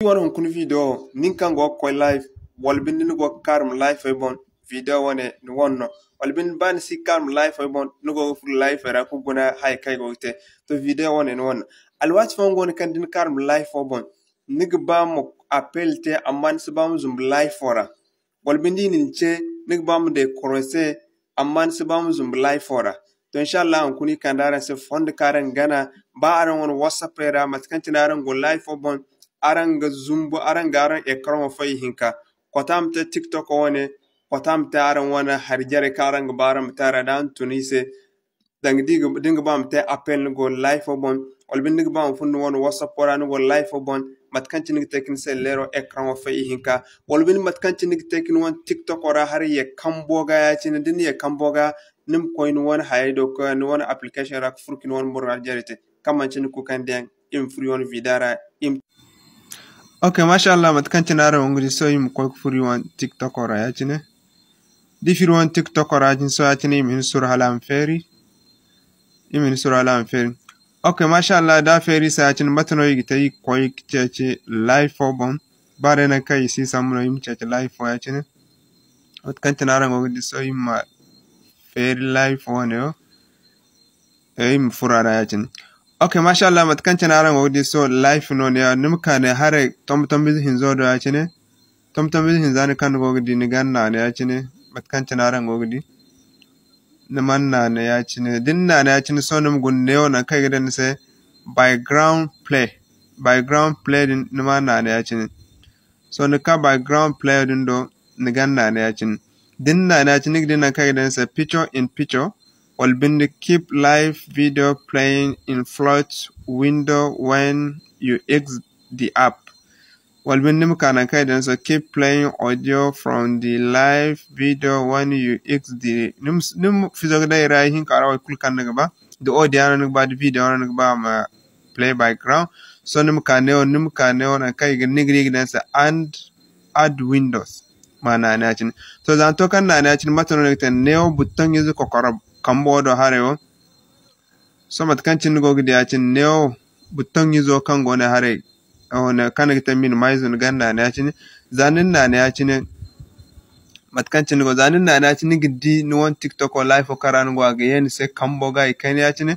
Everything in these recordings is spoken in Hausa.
Wana kun video nin kan go ko live walbin nin go karm live ay bon video wane ni wonno walbin ban si karm live ay bon no go fu live ra ku guna hay kay go te to video wane ni wonno alwat fa ngon kan din karm live ay bon nig ba mo appel te amman sibam zum live fora walbin din che nig ba mo de korose amman sibam zum live fora to inshallah on kuni kandara se fond karen gana ba aran won whatsapp era matkantin go live ay bon aranga zumbu aranga aran ekran fay hinka kotam te tiktok one kotam te aran wana harjare karang baram tara dan tunise dang dig bam te appel go live bon olbin dig bam fun won whatsapp ora go live bon matkanti nig tekin se lero ekran fay hinka olbin matkanti nig tekin won tiktok ora har ye kamboga ya cin din ye kamboga nim koin won haydo ko won application rak furkin won bor jarete kamanci ku kan den im free won vidara im Okay, mashallah, matkantinara ongri so im koy furi wan TikTok ora yachine. Di firi wan TikTok ora yachine so yachine im sur halam feri. Im sur halam feri. Okay, mashallah, da feri sa yachine matano yigita yi koy kichache live for bon. Bare na kai si samuno im chache live for yachine. Matkantinara ongri so im feri live for ne im furara yachine. Okay, mashallah, matkantin aran wodi so life no ne numkane hare tom biz hinzo do yachine tom biz hinzani kan gogdi ni ganna ne yachine matkantin aran gogdi namanna ne yachine dinna ne yachine so num gunne ona kai gidan se background play din namanna ne yachine so ne ka background play din do ni ganna ne yachine dinna ne yachine gidan kai gidan se picture in picture will be keep live video playing in float window when you exit the app. Will be so keep playing audio from the live video when you exit the the audio the video play background. So and add windows. Mana nachin. So zantokan na nachin matano neo button yuzu kokoro kambodo hareo so matkancin go gidi yacin neo button yuzo kan gone hare on kana gita minimize on ganna ne yacin zanin na ne yacin matkancin go zanin na ne yacin gidi no on TikTok or live o karan go aga yen se kambo ga ikan yacin ni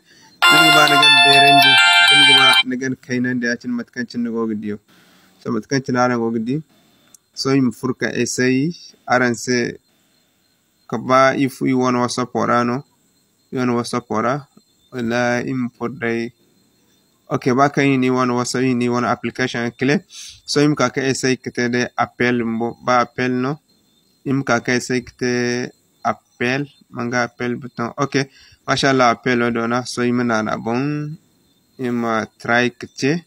ba na gan berenje ni ba na gan kainan da yacin matkancin go gidi so matkancin aran go gidi so im furka essay aran se kaba if you want WhatsApp orano WhatsApp ora wala import okay baka ni wan WhatsApp ni wan application kle so im ka essay kete de appel mbo ba appel no im ka essay kete appel manga appel button okay mashallah appel odona so im na bon im try kete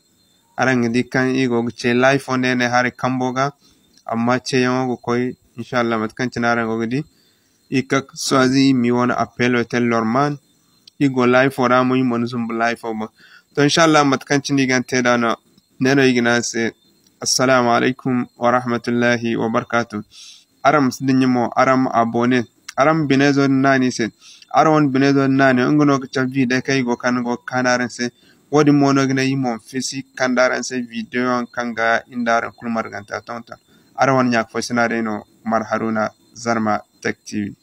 arang di kan igo che live on ne hare kamboga amma che yango koy inshallah matkan tinara ngodi ikak swazi mi wana appel hotel normal igo live for amo imon zum live for to inshallah matkanci digan teda no neno igna se assalamu alaikum wa rahmatullahi wa barakatuh aram sidinmo aram abone aram binezo nani se aron binezo nani ngono ka video kay go kan go kanaren se wodi mono gna yimon fisi kandaran se video kanga indaran kulmar ganta tonta aron nyak fo sinare no mar haruna Zarma Tech TV